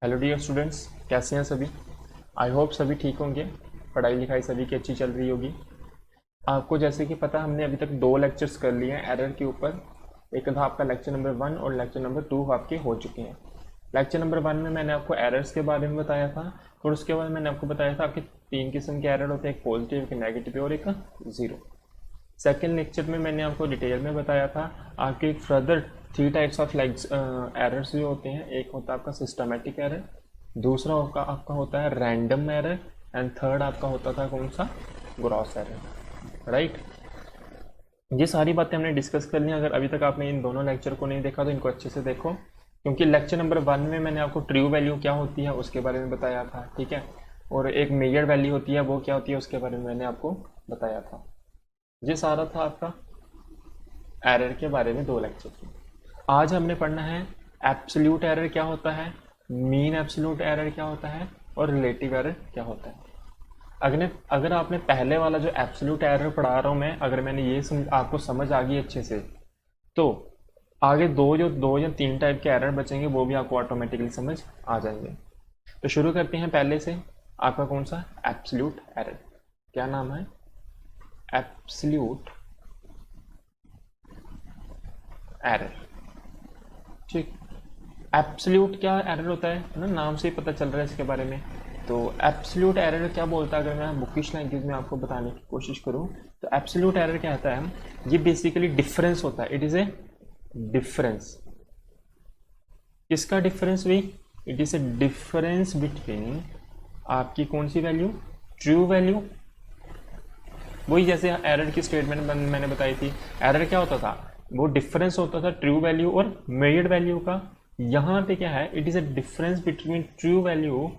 Hello dear students, कैसे हैं सभी। आई होप सभी ठीक होंगे। पढ़ाई लिखाई सभी की अच्छी चल रही होगी। आपको जैसे कि पता, हमने अभी तक 2 लेक्चर्स कर लिए हैं एरर के ऊपर। एक था आपका लेक्चर नंबर 1 और लेक्चर नंबर 2 आपके हो चुके हैं। लेक्चर नंबर 1 में मैंने आपको एरर्स के बारे में बताया था और उसके बाद मैंने आपको बताया था आपके 3 किस्म के एरर होते हैं, एक पॉजिटिव, एक नेगेटिव और एक ज़ीरो। सेकेंड लेक्चर में मैंने आपको डिटेल में बताया था आपके फर्दर 3 टाइप्स ऑफ एरर्स जो होते हैं। एक होता है आपका सिस्टमेटिक एरर, दूसरा आपका होता है रैंडम एरर एंड थर्ड आपका होता था कौन सा, ग्रॉस एरर। राइट, ये सारी बातें हमने डिस्कस कर ली। अगर अभी तक आपने इन दोनों लेक्चर को नहीं देखा तो इनको अच्छे से देखो, क्योंकि लेक्चर नंबर 1 में मैंने आपको ट्रू वैल्यू क्या होती है उसके बारे में बताया था, ठीक है, और एक मेजर वैल्यू होती है वो क्या होती है उसके बारे में मैंने आपको बताया था। ये सारा था आपका एरर के बारे में 2 लेक्चर। आज हमने पढ़ना है एब्सोल्यूट एरर क्या होता है, मीन एब्सोल्यूट एरर क्या होता है और रिलेटिव एरर क्या होता है। अगर आपने पहले वाला जो एब्सोल्यूट एरर पढ़ा रहा हूँ मैं, अगर मैंने ये आपको समझ आ गई अच्छे से, तो आगे दो या तीन टाइप के एरर बचेंगे वो भी आपको ऑटोमेटिकली समझ आ जाएंगे। तो शुरू करते हैं पहले से। आपका कौन सा एब्सोल्यूट एरर, क्या नाम है, एब्सोल्यूट एरर। ठीक, एब्सोल्यूट क्या एरर होता है ना, नाम से ही पता चल रहा है इसके बारे में। तो एब्सोल्यूट एरर क्या बोलता है, अगर मैं बुकिश लैंग्वेज में आपको बताने की कोशिश करूं तो एब्सोल्यूट एरर क्या होता है, ये बेसिकली डिफरेंस होता है। It is a difference. किसका डिफरेंस भाई, it is a difference between आपकी कौन सी वैल्यू, ट्रू वैल्यू। वही जैसे एरर की स्टेटमेंट मैंने बताई थी, एरर क्या होता था, वो डिफरेंस होता था ट्रू वैल्यू और मेजर्ड वैल्यू का। यहां पे क्या है, it is a difference between true value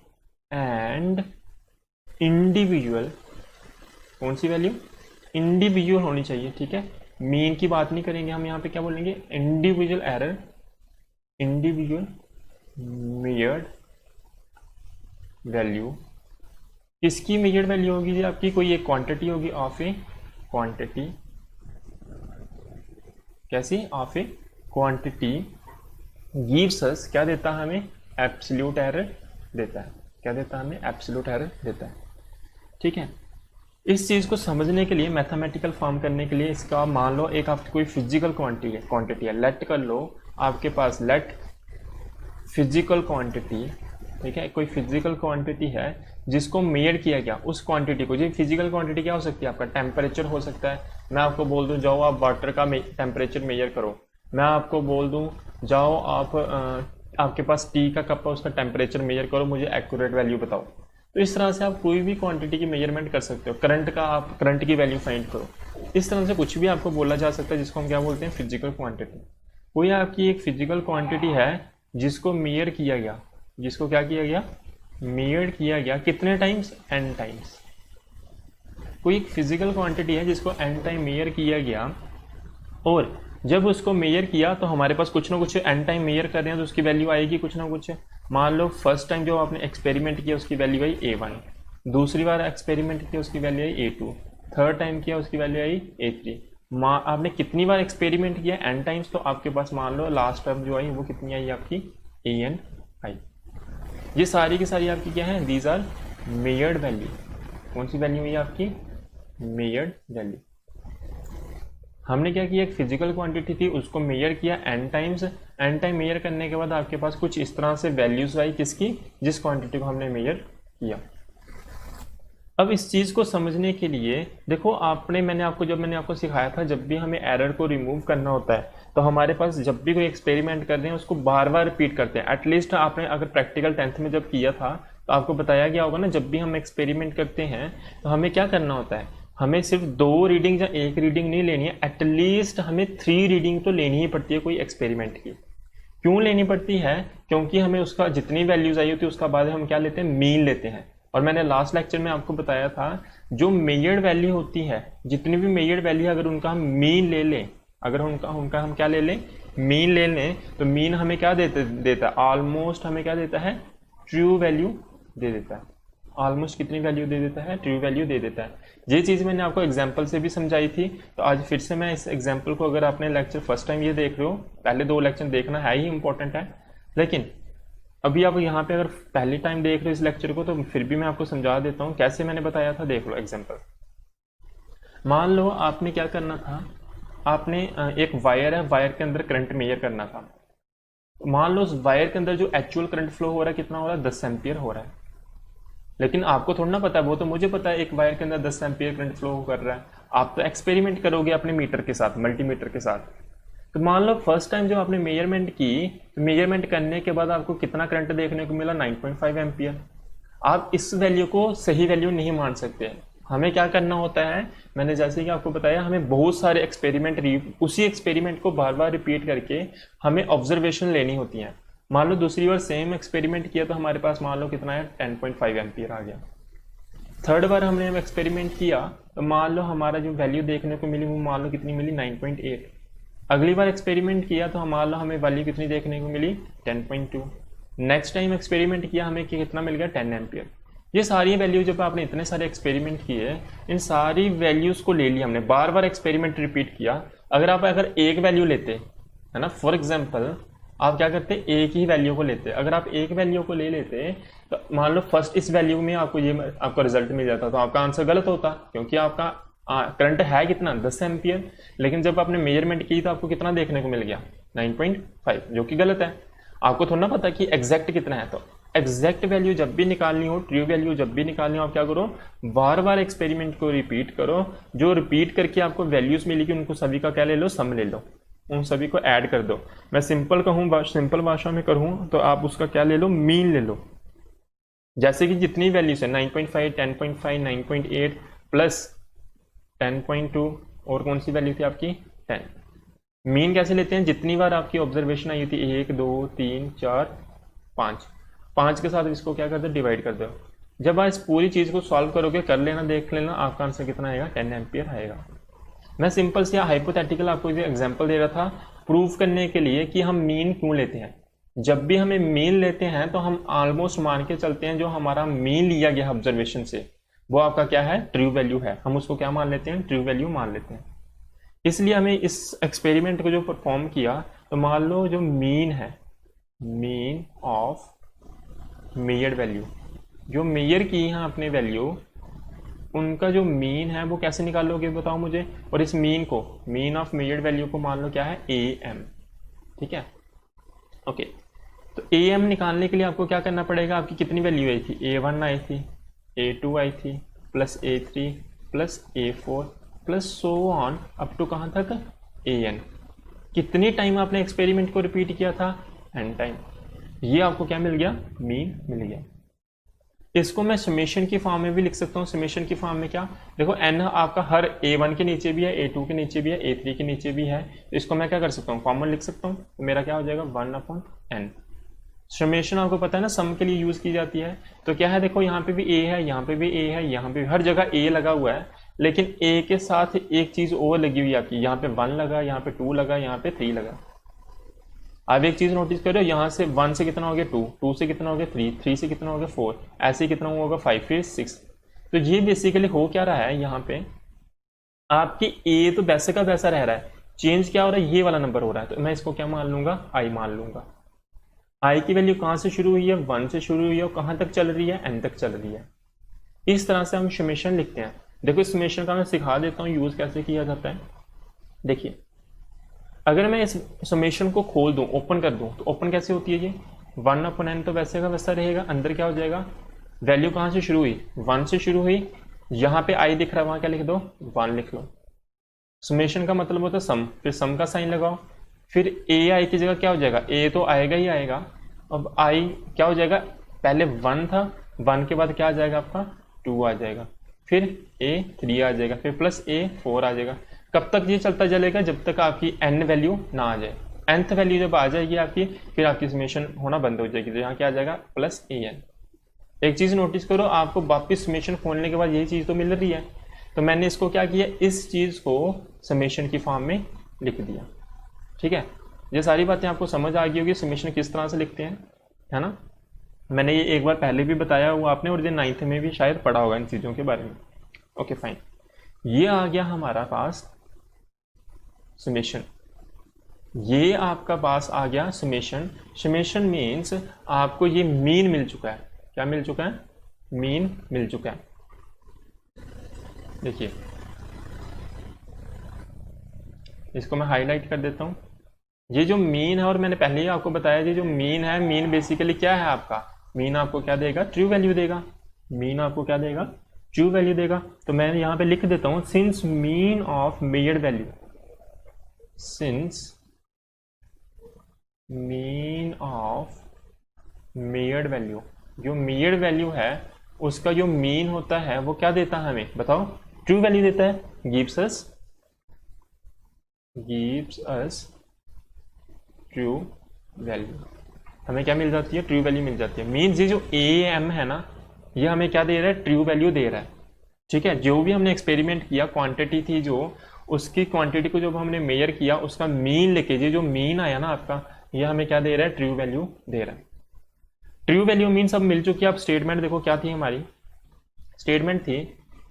and individual, कौन सी वैल्यू, इंडिविजुअल होनी चाहिए, ठीक है। मीन की बात नहीं करेंगे हम, यहाँ पे क्या बोलेंगे, individual error, individual measured value. किसकी मेजर्ड वैल्यू होगी जी, आपकी कोई एक क्वांटिटी होगी, ऑफ ए क्वांटिटी। कैसी, of A quantity gives us, क्या देता है हमें, एब्सोल्यूट एरर देता है। क्या देता है हमें, एब्सोल्यूट एरर देता है, ठीक है। इस चीज़ को समझने के लिए, मैथमेटिकल फॉर्म करने के लिए, इसका मान लो एक आपकी कोई फिजिकल क्वांटिटी है, लेट कर लो आपके पास, लेट फिजिकल क्वांटिटी, ठीक है, कोई फिजिकल क्वांटिटी है जिसको मेजर किया गया, उस क्वांटिटी को। जी फिजिकल क्वांटिटी क्या हो सकती है, आपका टेम्परेचर हो सकता है। मैं आपको बोल दूं जाओ आप वाटर का टेम्परेचर मेजर करो, मैं आपको बोल दूं जाओ आप आपके पास टी का कप है उसका टेम्परेचर मेजर करो, मुझे एक्यूरेट वैल्यू बताओ। तो इस तरह से आप कोई भी क्वांटिटी की मेजरमेंट कर सकते हो। करंट का, आप करंट की वैल्यू फाइंड करो। इस तरह से कुछ भी आपको बोला जा सकता है जिसको हम क्या बोलते हैं, फिजिकल क्वांटिटी। कोई आपकी एक फिजिकल क्वांटिटी है जिसको मेजर किया गया, जिसको क्या किया गया, मेजर किया गया, कितने टाइम्स, एन टाइम्स। कोई एक फिजिकल क्वांटिटी है जिसको एन टाइम मेजर किया गया, और जब उसको मेजर किया तो हमारे पास कुछ ना कुछ एन टाइम मेजर कर रहे हैं तो उसकी वैल्यू आएगी कुछ ना कुछ। मान लो फर्स्ट टाइम जो आपने एक्सपेरिमेंट किया उसकी वैल्यू आई A1, दूसरी बार एक्सपेरिमेंट किया उसकी वैल्यू आई A2, थर्ड टाइम किया उसकी वैल्यू आई A3। आपने कितनी बार एक्सपेरिमेंट किया, एन टाइम्स, तो आपके पास मान लो लास्ट टर्म जो आई वो कितनी आई आपकी, AN आई। ये सारी की सारी आपकी क्या है, दीज आर मेजर्ड वैल्यू। कौन सी वैल्यू है आपकी, मेजर्ड वैल्यू। हमने क्या किया, एक फिजिकल क्वांटिटी थी उसको मेजर किया n times, n time measure करने के बाद आपके पास कुछ इस तरह से वैल्यूज आई, किसकी, जिस क्वांटिटी को हमने मेजर किया। अब इस चीज़ को समझने के लिए देखो, मैंने आपको सिखाया था, जब भी हमें एरर को रिमूव करना होता है तो हमारे पास, जब भी कोई एक्सपेरिमेंट कर रहे हैं उसको बार बार रिपीट करते हैं। एटलीस्ट आपने अगर प्रैक्टिकल 10th में जब किया था तो आपको बताया गया होगा ना, जब भी हम एक्सपेरिमेंट करते हैं तो हमें क्या करना होता है, हमें सिर्फ 2 रीडिंग या 1 रीडिंग नहीं लेनी है, एटलीस्ट हमें 3 रीडिंग तो लेनी ही पड़ती है कोई एक्सपेरिमेंट की। क्यों लेनी पड़ती है, क्योंकि हमें उसका जितनी वैल्यूज आई होती है उसका बाद हम क्या लेते हैं, मीन लेते हैं। और मैंने लास्ट लेक्चर में आपको बताया था, जो मेजर्ड वैल्यू होती है, जितनी भी मेजर्ड वैल्यू अगर उनका हम मीन ले लें, अगर उनका हम क्या ले लें, मीन ले लें, तो मीन हमें क्या देता है, ऑलमोस्ट हमें क्या देता है, ट्रू वैल्यू दे देता है। ऑलमोस्ट कितनी वैल्यू दे देता है, ट्रू वैल्यू दे देता है। ये चीज़ मैंने आपको एग्जाम्पल से भी समझाई थी, तो आज फिर से मैं इस एग्जाम्पल को, अगर आपने लेक्चर फर्स्ट टाइम ये देख रहे हो, पहले 2 लेक्चर देखना है ही इंपॉर्टेंट है, लेकिन अभी आप यहाँ पे अगर पहली टाइम देख रहे हो इस लेक्चर को तो फिर भी मैं आपको समझा देता हूँ कैसे मैंने बताया था। देख लो एग्जांपल, मान लो आपने क्या करना था, आपने एक वायर है, वायर के अंदर करंट मेजर करना था। मान लो उस वायर के अंदर जो एक्चुअल करंट फ्लो हो रहा है कितना हो रहा है, 10 एम्पियर हो रहा है। लेकिन आपको थोड़ा ना पता है, वो तो मुझे पता है एक वायर के अंदर 10 एम्पियर करंट फ्लो कर रहा है। आप तो एक्सपेरिमेंट करोगे अपने मीटर के साथ, मल्टीमीटर के साथ। तो मान लो फर्स्ट टाइम जब आपने मेजरमेंट की, तो मेजरमेंट करने के बाद आपको कितना करंट देखने को मिला, 9.5 एम्पियर। आप इस वैल्यू को सही वैल्यू नहीं मान सकते। हमें क्या करना होता है, मैंने जैसे कि आपको बताया, हमें बहुत सारे एक्सपेरिमेंट, उसी एक्सपेरिमेंट को बार बार रिपीट करके हमें ऑब्जर्वेशन लेनी होती है। मान लो दूसरी बार सेम एक्सपेरिमेंट किया तो हमारे पास मान लो कितना है, 10.5 एम्पियर आ गया। थर्ड बार हमने एक्सपेरिमेंट किया तो मान लो हमारा जो वैल्यू देखने को मिली वो मान लो कितनी मिली, 9.8। अगली बार एक्सपेरिमेंट किया तो मान लो हमें वैल्यू कितनी देखने को मिली, 10.2। नेक्स्ट टाइम एक्सपेरिमेंट किया हमें कितना मिल गया, 10 एम्पियर। ये सारी वैल्यू जब आपने इतने सारे एक्सपेरिमेंट किए, इन सारी वैल्यूज को ले लिया हमने, बार बार एक्सपेरिमेंट रिपीट किया। अगर एक वैल्यू लेते है ना, फॉर एग्जाम्पल आप क्या करते, एक ही वैल्यू को लेते। अगर आप एक वैल्यू को ले लेते तो मान लो फर्स्ट इस वैल्यू में आपको रिजल्ट मिल जाता, तो आपका आंसर गलत होता, क्योंकि आपका करंट है कितना, 10 एम्पियर। लेकिन जब आपने मेजरमेंट की तो आपको कितना देखने को मिल गया, 9.5, जो कि गलत है। आपको थोड़ा ना पता कि एग्जैक्ट कितना है। तो एग्जैक्ट वैल्यू जब भी निकालनी हो, ट्रू वैल्यू जब भी निकालनी हो, आप क्या करो, बार बार एक्सपेरिमेंट को रिपीट करो। जो रिपीट करके आपको वैल्यूज मिलेगी उनको सभी का क्या ले लो, सम ले लो, उन सभी को ऐड कर दो। मैं सिंपल कहूँ, सिंपल भाषा में कहूँ तो आप उसका क्या ले लो, मीन ले लो। जैसे कि जितनी वैल्यूज है 9.5, 10.5, 9.8 प्लस 10.2, और कौन सी वैल्यू थी आपकी, 10। मीन कैसे लेते हैं, जितनी बार आपकी ऑब्जर्वेशन आई थी, 1 2 3 4 5 के साथ इसको क्या कर दो, डिवाइड कर दो। जब आप इस पूरी चीज़ को सॉल्व करोगे, कर लेना, देख लेना, आपका आंसर कितना आएगा, 10 एम्पियर आएगा। मैं सिंपल से हाइपोथेटिकल आपको ये एग्जांपल दे रहा था प्रूव करने के लिए कि हम मीन क्यों लेते हैं। जब भी हमें मीन लेते हैं तो हम ऑलमोस्ट मान के चलते हैं जो हमारा मीन लिया गया ऑब्जर्वेशन से वो आपका क्या है, ट्रू वैल्यू है। हम उसको क्या मान लेते हैं, ट्रू वैल्यू मान लेते हैं। इसलिए हमें इस एक्सपेरिमेंट को जो परफॉर्म किया, तो मान लो जो मीन है, मीन ऑफ मेजर्ड वैल्यू, जो मेजर की है आपने वैल्यू, उनका जो मीन है वो कैसे निकालोगे बताओ मुझे। और इस मीन को, मीन ऑफ मेजर्ड वैल्यू को मान लो क्या है, AM। ठीक है, ओके। तो AM निकालने के लिए आपको क्या करना पड़ेगा, आपकी कितनी वैल्यू आई थी, A1 आई थी, A2 आई थी, plus A3 plus A4 plus so on up to कहाँ तक, AN। कितनी टाइम आपने एक्सपेरिमेंट को रिपीट किया था, N टाइम। ये आपको क्या मिल गया, मीन मिल गया। इसको मैं समेशन की फॉर्म में भी लिख सकता हूँ। समेशन की फॉर्म में क्या, देखो n आपका हर A1 के नीचे भी है, A2 के नीचे भी है, A3 के नीचे भी है। तो इसको मैं क्या कर सकता हूँ, कॉमन लिख सकता हूँ। तो मेरा क्या हो जाएगा, 1/n। समेशन आपको पता है ना, सम के लिए यूज की जाती है। तो क्या है, देखो यहाँ पे भी A है, यहाँ पे भी A है, यहाँ पे भी, हर जगह A लगा हुआ है। लेकिन A के साथ एक चीज और लगी हुई है आपकी, यहाँ पे 1 लगा, यहाँ पे 2 लगा, यहाँ पे 3 लगा। अब एक चीज नोटिस करो, यहाँ से 1 से कितना हो गया 2, 2 से कितना हो गया 3, 3 से कितना हो गया 4, ऐसे कितना होगा 5, फिर 6। तो ये बेसिकली हो क्या रहा है, यहाँ पे आपकी A तो वैसे का वैसा रह रहा है, चेंज क्या हो रहा है, ये वाला नंबर हो रहा है। तो मैं इसको क्या मान लूंगा, I मान लूंगा। I की वैल्यू कहाँ से शुरू हुई है, 1 से शुरू हुई है, और कहाँ तक चल रही है, N तक चल रही है। इस तरह से हम समेशन लिखते हैं। देखो इस समेशन का मैं सिखा देता हूँ यूज कैसे किया जाता है। देखिए, अगर मैं इस समेशन को खोल दूं, ओपन कर दूं, तो ओपन कैसे होती है, ये 1/n तो वैसे का वैसा रहेगा। अंदर क्या हो जाएगा, वैल्यू कहाँ से शुरू हुई, 1 से शुरू हुई, यहाँ पे I दिख रहा है, वहाँ क्या लिख दो, 1 लिख लो। समेशन का मतलब होता है सम, फिर सम का साइन लगाओ, फिर AI की जगह क्या हो जाएगा, A तो आएगा ही आएगा। अब I क्या हो जाएगा, पहले 1 था, 1 के बाद क्या आ जाएगा आपका 2 आ जाएगा, फिर A 3 आ जाएगा, फिर प्लस A 4 आ जाएगा। कब तक ये चलता चलेगा, जब तक आपकी n वैल्यू ना आ जाए। nth वैल्यू जब आ जाएगी आपकी, फिर आपकी समेशन होना बंद हो जाएगी। तो यहाँ क्या आ जाएगा, प्लस AN। एक चीज नोटिस करो, आपको वापिस समेशन खोलने के बाद यही चीज तो मिल रही है। तो मैंने इसको क्या किया, इस चीज को समेशन की फॉर्म में लिख दिया। ठीक है, ये सारी बातें आपको समझ आ गई होगी, समेशन किस तरह से लिखते हैं, है ना। मैंने ये एक बार पहले भी बताया हुआ आपने, और ये 9th में भी शायद पढ़ा होगा इन चीजों के बारे में। ओके फाइन, ये आ गया हमारा पास समेशन। ये आपका पास आ गया समेशन। समेशन मीन्स आपको ये मीन मिल चुका है। क्या मिल चुका है? मीन मिल चुका है। देखिए इसको मैं हाईलाइट कर देता हूँ। ये जो मीन है, और मैंने पहले ही आपको बताया, ये जो मीन है, मीन बेसिकली क्या है आपका? मीन आपको क्या देगा? ट्रू वैल्यू देगा। मीन आपको क्या देगा? ट्रू वैल्यू देगा। तो मैं यहाँ पे लिख देता हूँ, since mean of measured value, since mean of measured value, जो मेजर्ड वैल्यू है उसका जो मीन होता है वो क्या देता है हमें? बताओ। ट्रू वैल्यू देता है। Gives us true value. हमें क्या मिल जाती है? ट्रू वैल्यू मिल जाती है। मीन्स ये जो ए एम है ना, ये हमें क्या दे रहा है? ट्रू वैल्यू दे रहा है। ठीक है, जो भी हमने एक्सपेरिमेंट किया, क्वांटिटी थी जो, उसकी क्वांटिटी को जब हमने मेजर किया, उसका मीन लेके ये जो मीन आया ना आपका, ये हमें क्या दे रहा है? ट्रू वैल्यू दे रहा है। ट्रू वैल्यू मीन सब मिल चुकी है। अब स्टेटमेंट देखो क्या थी हमारी। स्टेटमेंट थी,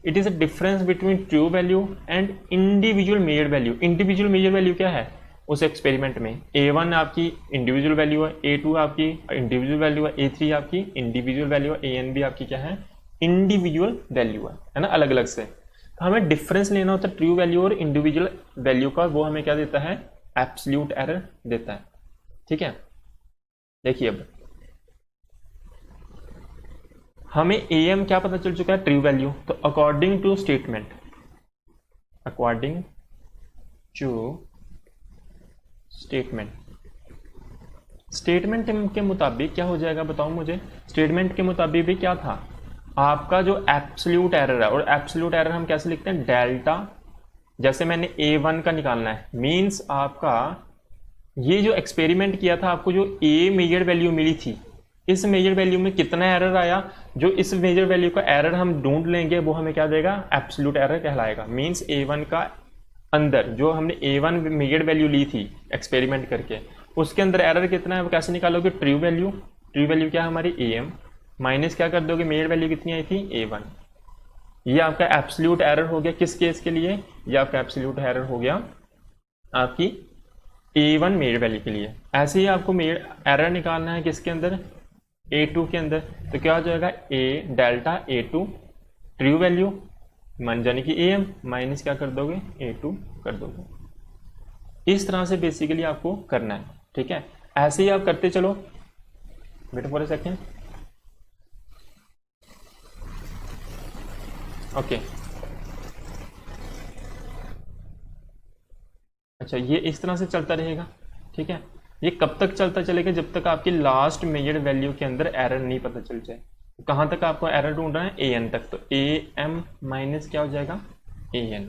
it is a difference between true value and individual measured value. Individual measured value क्या है उस एक्सपेरिमेंट में? A1 आपकी इंडिविजुअल वैल्यू है, A2 आपकी इंडिविजुअल वैल्यू है, A3 आपकी इंडिविजुअल वैल्यू है, AN भी आपकी क्या है? इंडिविजुअल वैल्यू है ना, अलग अलग से। तो हमें डिफरेंस लेना होता है ट्रू वैल्यू और इंडिविजुअल वैल्यू का। वो हमें क्या देता है? एब्सोल्यूट एरर देता है। ठीक है, देखिए अब हमें AM क्या पता चल चुका है? True value. तो according to statement, according to statement के मुताबिक क्या हो जाएगा बताओ मुझे? स्टेटमेंट के मुताबिक भी क्या था आपका? जो एब्सोल्यूट एरर है, और एब्सोल्यूट एरर हम कैसे लिखते हैं? डेल्टा। जैसे मैंने A1 का निकालना है, मींस आपका ये जो एक्सपेरिमेंट किया था, आपको जो A मेजर वैल्यू मिली थी, इस मेजर वैल्यू में कितना एरर आया, जो इस मेजर वैल्यू का एरर हम ढूंढ लेंगे, वो हमें क्या देगा? एब्सोल्यूट एरर कहलाएगा। मींस A1 का अंदर जो हमने A1 मेजर वैल्यू ली थी एक्सपेरिमेंट करके, उसके अंदर एरर कितना है वो कैसे निकालोगे? True value. ट्रू वैल्यू क्या है हमारी? AM माइनस क्या कर दोगे? मेजर वैल्यू कितनी आई थी? A1। ये आपका एब्सोल्यूट एरर हो गया। किस केस के लिए? ये आपका एब्सोल्यूट एरर हो गया आपकी A1 मेजर वैल्यू के लिए। ऐसे ही आपको एरर निकालना है किसके अंदर? A2 के अंदर। तो क्या हो जाएगा? A delta A2 true value यानी कि AM माइनस क्या कर दोगे? A2 कर दोगे। इस तरह से बेसिकली आपको करना है। ठीक है, ऐसे ही आप करते चलो। Wait for a second. Okay, अच्छा ये इस तरह से चलता रहेगा। ठीक है, ये कब तक चलता चलेगा? जब तक आपकी लास्ट मेजर्ड वैल्यू के अंदर एरर नहीं पता चल जाए। तो कहाँ तक आपको एरर ढूंढना है? AN तक। तो AM माइनस क्या हो जाएगा? AN।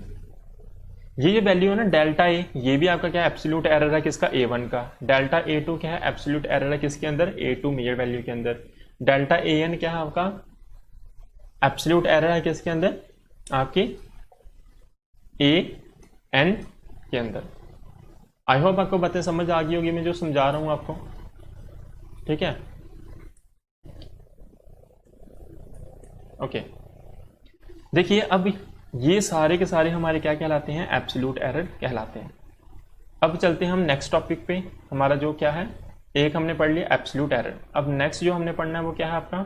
ये जो वैल्यू है ना डेल्टा A, ये भी आपका क्या? एब्सोल्यूट एरर है किसका? A1 का। डेल्टा A2 क्या है? एब्सोल्यूट एरर है किसके अंदर? A2 मेजर वैल्यू के अंदर। डेल्टा AN क्या है आपका? एब्सोल्यूट एरर है किसके अंदर? आपकी AN के अंदर। आई होप आपको बातें समझ आ गई होगी मैं जो समझा रहा हूं आपको। ठीक है, ओके। देखिए अब ये सारे के सारे हमारे क्या कहलाते हैं? एब्सोल्यूट एरर कहलाते हैं। अब चलते हैं हम नेक्स्ट टॉपिक पे। हमारा जो क्या है, एक हमने पढ़ लिया एब्सोल्यूट एरर। अब नेक्स्ट जो हमने पढ़ना है वो क्या है आपका?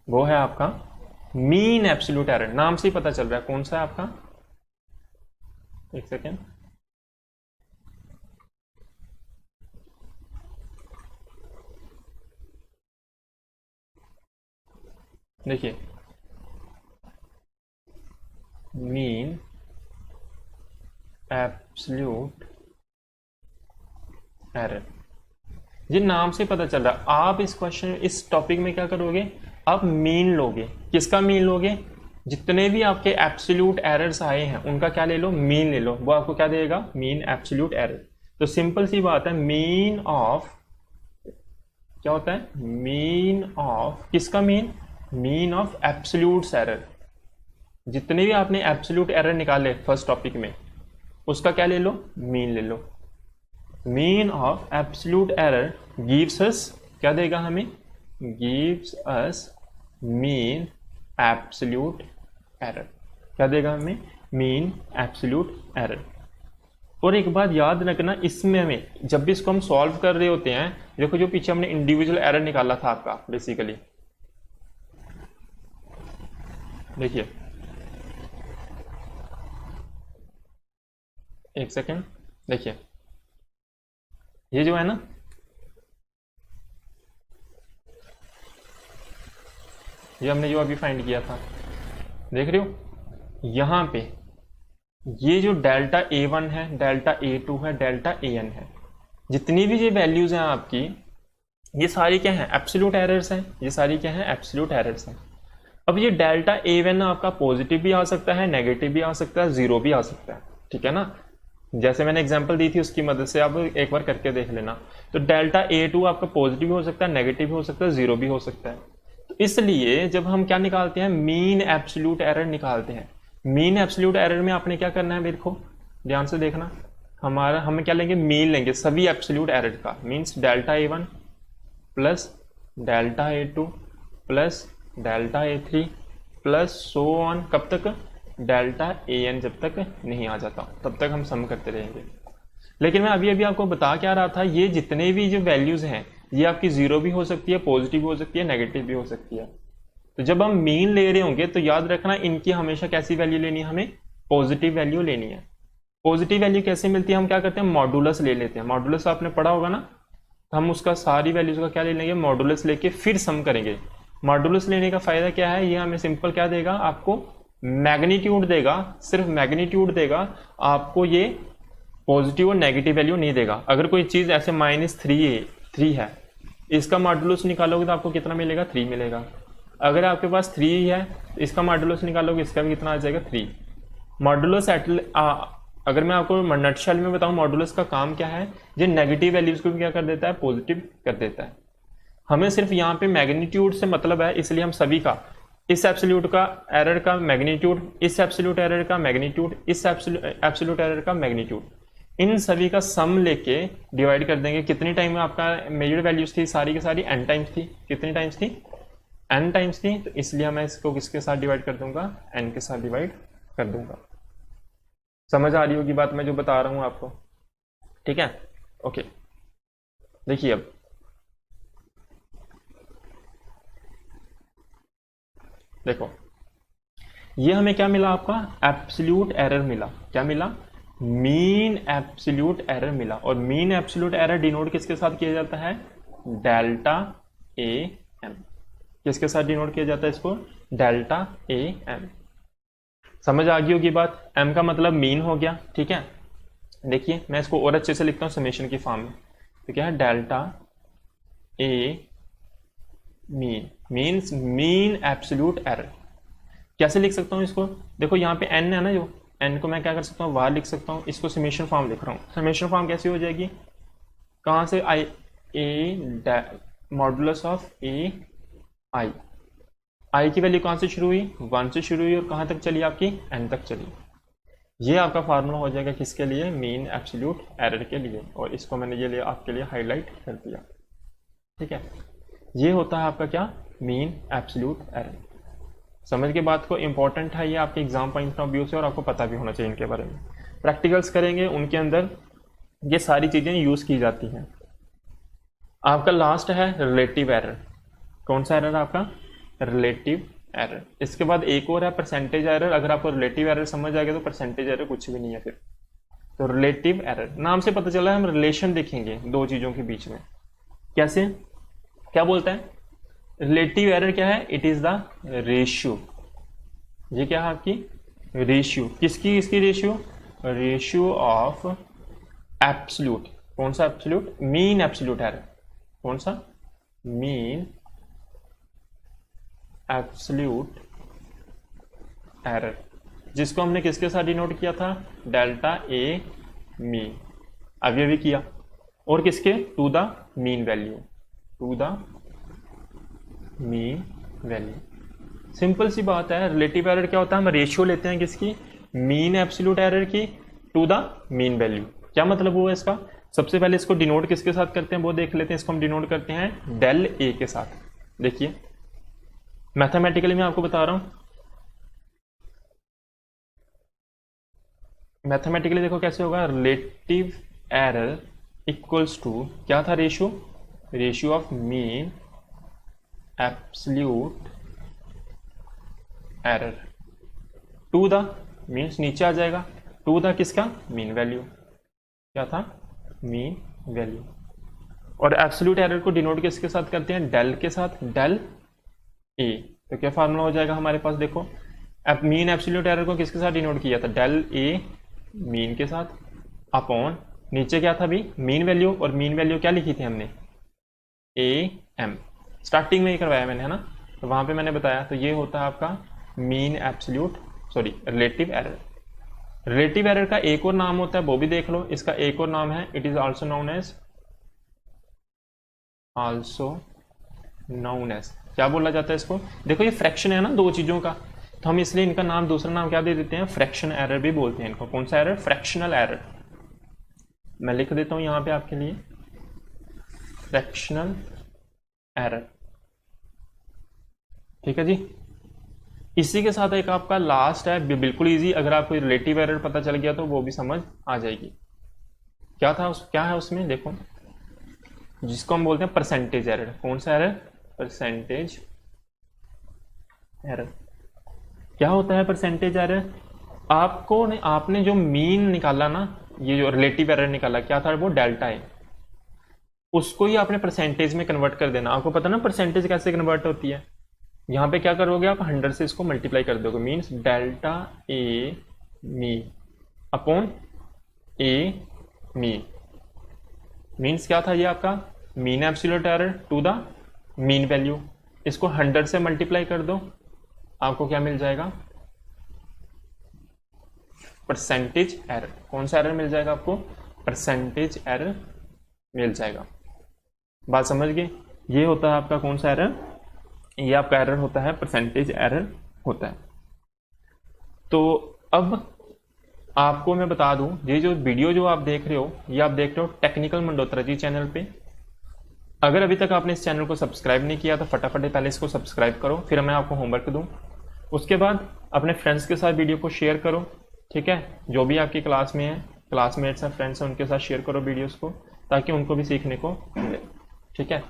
वो है आपका मीन एब्सोल्यूट एरर। नाम से ही पता चल रहा है कौन सा है आपका। एक सेकेंड, देखिए मीन एब्सोल्यूट एरर, ये नाम से पता चल रहा है। आप इस क्वेश्चन, इस टॉपिक में क्या करोगे? आप मीन लोगे। किसका मीन लोगे? जितने भी आपके एब्सोल्यूट एरर्स आए हैं उनका क्या ले लो? मीन ले लो। वो आपको क्या देगा? Mean absolute error. तो सिंपल सी बात है, मीन ऑफ क्या होता है? मीन ऑफ किसका mean? Mean of absolute error. जितने भी आपने एब्सोल्यूट एरर निकाले फर्स्ट टॉपिक में, उसका क्या ले लो? मीन ले लो। Mean of absolute error gives us, क्या देगा हमें? Gives us mean absolute error. क्या देगा हमें? Mean absolute error. और एक बात याद रखना, इसमें हमें जब भी इसको हम सॉल्व कर रहे होते हैं, देखो जो पीछे हमने इंडिविजुअल एरर निकाला था आपका बेसिकली, देखिए एक सेकेंड, देखिए ये जो है ना, ये हमने जो अभी फाइंड किया था, देख रहे हो यहां पे ये जो डेल्टा A1 है, डेल्टा A2 है, डेल्टा AN है, जितनी भी ये वैल्यूज हैं आपकी, ये सारी क्या है, एब्सोल्यूट एरर्स हैं। ये सारी क्या है, एब्सोल्यूट एरर्स हैं। अब ये डेल्टा A1 आपका पॉजिटिव भी आ सकता है, नेगेटिव भी आ सकता है, जीरो भी आ सकता है, ठीक है ना। जैसे मैंने एग्जांपल दी थी उसकी मदद से आप एक बार करके देख लेना। तो डेल्टा A2 आपका पॉजिटिव भी हो सकता है, नेगेटिव भी हो सकता है, जीरो भी हो सकता है। तो इसलिए जब हम क्या निकालते हैं, मीन एब्सोल्यूट एरर निकालते हैं। मीन एब्सोल्यूट एरर में आपने क्या करना है, देखो ध्यान से देखना, हम क्या लेंगे, मीन लेंगे सभी एब्सोल्यूट एरर का। Means delta A1 plus delta A2 plus delta A3 plus so on, कब तक, डेल्टा AN जब तक नहीं आ जाता तब तक हम सम करते रहेंगे। लेकिन मैं अभी अभी आपको बता क्या रहा था, ये जितने भी जो वैल्यूज हैं ये आपकी जीरो भी हो सकती है, पॉजिटिव भी हो सकती है, नेगेटिव भी हो सकती है। तो जब हम मीन ले रहे होंगे तो याद रखना इनकी हमेशा कैसी वैल्यू लेनी है, हमें पॉजिटिव वैल्यू लेनी है। पॉजिटिव वैल्यू कैसे मिलती है, हम क्या करते हैं, मॉडुलस ले लेते हैं। मॉडुलस आपने पढ़ा होगा ना, तो हम उसका सारी वैल्यूज का क्या ले लेंगे, मॉडुलस लेके फिर सम करेंगे। मॉडुलस लेने का फायदा क्या है, ये हमें सिंपल क्या देगा, आपको मैग्नीट्यूड देगा, सिर्फ मैग्नीट्यूड देगा, आपको ये पॉजिटिव और नेगेटिव वैल्यू नहीं देगा। अगर कोई चीज ऐसे -3 है, इसका मॉडुलस निकालोगे तो आपको कितना मिलेगा, 3 मिलेगा। अगर आपके पास 3 है, इसका मॉडुलस निकालोगे, इसका भी कितना आ जाएगा, 3। मॉडुलस अगर मैं आपको नटशेल में बताऊं, मॉडुलस का काम क्या है, ये नेगेटिव वैल्यूज को भी क्या कर देता है, पॉजिटिव कर देता है। हमें सिर्फ यहाँ पे मैग्नीट्यूड से मतलब है, इसलिए हम सभी का, इस एब्सोल्यूट का एरर का मैग्नीट्यूड, इस एब्सोल्यूट एरर का मैग्नीट्यूड, इस एब्सोल्यूट एरर का मैग्नीट्यूड, इन सभी का सम लेके डिवाइड कर देंगे। कितनी टाइम में आपका मेजर्ड वैल्यूज थी, सारी की सारी n टाइम्स थी। कितनी टाइम्स थी, n टाइम्स थी। तो इसलिए मैं इसको किसके साथ डिवाइड कर दूंगा, n के साथ डिवाइड कर दूंगा। समझ आ रही होगी बात मैं जो बता रहा हूं आपको, ठीक है, ओके। देखिए अब देखो, ये हमें क्या मिला, आपका एब्सोल्यूट एरर मिला। क्या मिला, मीन एब्सोल्यूट एरर मिला। और मीन एब्सोल्यूट एरर डिनोट किसके साथ किया जाता है, डेल्टा AM। किसके साथ डिनोट किया जाता है इसको, डेल्टा AM। समझ आ गई होगी बात। m का मतलब मीन हो गया, ठीक है। देखिए मैं इसको और अच्छे से लिखता हूं समेशन की फॉर्म में। तो क्या है, delta A mean means mean absolute error. कैसे लिख सकता हूं इसको, देखो यहाँ पे n है ना, जो n को मैं क्या कर सकता हूँ, बाहर लिख सकता हूँ। इसको समेशन फॉर्म लिख रहा हूँ। समेशन फॉर्म कैसी हो जाएगी, कहाँ से, मॉडुलस ऑफ आई की वैल्यू कहाँ से शुरू हुई, 1 से शुरू हुई और कहाँ तक चली, आपकी n तक चली। ये आपका फार्मूला हो जाएगा किसके लिए, मीन एब्सोल्यूट एरर के लिए। और इसको मैंने ये आपके लिए हाईलाइट कर दिया, ठीक है। ये होता है आपका क्या, मीन एब्सोल्यूट एरर। समझ के बात को, इंपॉर्टेंट है ये आपके एग्जाम पॉइंट ऑफ व्यू से, और आपको पता भी होना चाहिए इनके बारे में। प्रैक्टिकल्स करेंगे उनके अंदर ये सारी चीजें यूज की जाती हैं। आपका लास्ट है रिलेटिव एरर। कौन सा एरर आपका, रिलेटिव एरर। इसके बाद एक और है परसेंटेज एरर। अगर आपको रिलेटिव एरर समझ आ गया तो परसेंटेज एरर कुछ भी नहीं है फिर। तो रिलेटिव एरर नाम से पता चला है, हम रिलेशन देखेंगे दो चीजों के बीच में। कैसे, क्या बोलता है, रिलेटिव एरर क्या है, इट इज द रेशियो। ये क्या है आपकी, रेशियो। किसकी, इसकी रेशियो, रेशियो ऑफ एब्सोल्यूट। कौन सा एब्सोल्यूट, मीन एब्सोल्यूट एरर। कौन सा, मीन एब्सोल्यूट एरर, जिसको हमने किसके साथ डिनोट किया था, डेल्टा A मीन, अभी अभी किया। और किसके, to the mean value, to the mean value. Simple सी बात है। रिलेटिव एरर क्या होता है, हम रेशियो लेते हैं किसकी, मीन एब्सोल्यूट एरर की टू द मीन वैल्यू। क्या मतलब हुआ इसका, सबसे पहले इसको डिनोट किसके साथ करते हैं वो देख लेते हैं। इसको हम डिनोट करते हैं डेल A के साथ। देखिए मैथमेटिकली मैं आपको बता रहा हूं, मैथमेटिकली देखो कैसे होगा, रिलेटिव एरर इक्वल्स टू क्या था ratio, ratio of mean absolute error to the, means नीचे आ जाएगा, टू द किसका, मीन वैल्यू, क्या था, मीन वैल्यू। और एब्सोल्यूट एरर को डिनोट किसके साथ करते हैं, डेल के साथ, डेल ए। तो क्या फार्मूला हो जाएगा हमारे पास, देखो अब मीन एब्सोल्यूट एरर को किसके साथ डिनोट किया था, डेल ए मीन के साथ, अपॉन नीचे क्या था भी, मीन वैल्यू, और मीन वैल्यू क्या लिखी थी हमने, ए एम, स्टार्टिंग में ही करवाया मैंने, है ना, तो वहां पे मैंने बताया। तो ये होता है आपका mean absolute, sorry relative error. Relative error का एक और नाम होता है, वो भी देख लो, इसका एक और नाम है, it is also known as, क्या बोला जाता है इसको, देखो ये फ्रैक्शन है ना दो चीजों का, तो हम इसलिए इनका नाम, दूसरा नाम क्या दे देते हैं, फ्रैक्शन एरर भी बोलते हैं इनको। कौन सा एरर, फ्रैक्शनल एरर। मैं लिख देता हूं यहां पे आपके लिए, फ्रैक्शनल एरर, ठीक है जी। इसी के साथ एक आपका लास्ट है, बिल्कुल इजी, अगर आपको रिलेटिव एरर पता चल गया तो वो भी समझ आ जाएगी। क्या था क्या है उसमें, देखो जिसको हम बोलते हैं परसेंटेज एरर। कौन सा एरर, परसेंटेज एरर। क्या होता है परसेंटेज एरर, आपने जो मीन निकाला ना, ये जो रिलेटिव एरर निकाला, क्या था वो, डेल्टा है, उसको ही आपने परसेंटेज में कन्वर्ट कर देना। आपको पता ना परसेंटेज कैसे कन्वर्ट होती है, यहां पे क्या करोगे आप, 100 से इसको मल्टीप्लाई कर दोगे, means delta a mean upon a mean, means क्या था ये आपका, mean absolute error to the mean value, इसको 100 से मल्टीप्लाई कर दो, आपको क्या मिल जाएगा, परसेंटेज एरर। कौन सा एरर मिल जाएगा आपको, परसेंटेज एरर मिल जाएगा। बात समझ गए, ये होता है आपका कौन सा एरर, ये आपका एरर होता है, परसेंटेज एरर होता है। तो अब आपको मैं बता दूं, ये जो वीडियो जो आप देख रहे हो, ये आप देख रहे हो टेक्निकल मंडोत्रा जी चैनल पे। अगर अभी तक आपने इस चैनल को सब्सक्राइब नहीं किया तो फटाफट पहले इसको सब्सक्राइब करो, फिर मैं आपको होमवर्क दूं। उसके बाद अपने फ्रेंड्स के साथ वीडियो को शेयर करो, ठीक है, जो भी आपकी क्लास में है, क्लासमेट्स हैं, फ्रेंड्स हैं, उनके साथ शेयर करो वीडियोस को, ताकि उनको भी सीखने को मिले, ठीक है।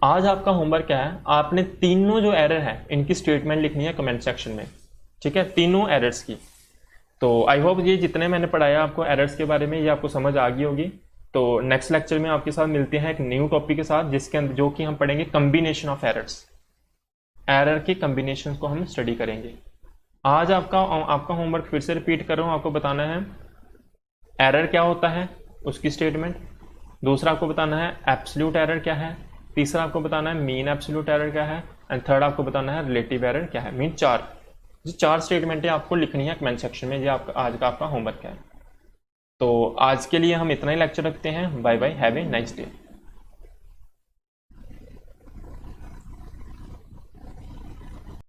आज आपका होमवर्क क्या है, आपने तीनों जो एरर है इनकी स्टेटमेंट लिखनी है कमेंट सेक्शन में, ठीक है, तीनों एरर्स की। तो आई होप ये जितने मैंने पढ़ाया आपको एरर्स के बारे में, ये आपको समझ आ गई होगी। तो नेक्स्ट लेक्चर में आपके साथ मिलते हैं एक न्यू टॉपिक के साथ, जिसके अंदर जो कि हम पढ़ेंगे कम्बिनेशन ऑफ एरर्स, एरर के कम्बिनेशन को हम स्टडी करेंगे। आज आपका होमवर्क फिर से रिपीट कर रहा हूं, आपको बताना है एरर क्या होता है, उसकी स्टेटमेंट, दूसरा आपको बताना है एब्सोल्यूट एरर क्या है, तीसरा आपको बताना है मीन एब्सोल्यूट एरर क्या है, एंड थर्ड आपको बताना है रिलेटिव एरर क्या है। मीन चार स्टेटमेंटें आपको लिखनी है कमेंट सेक्शन में, ये आपका आज का आपका होमवर्क है। तो आज के लिए हम इतना ही लेक्चर रखते हैं, bye bye, have a nice day.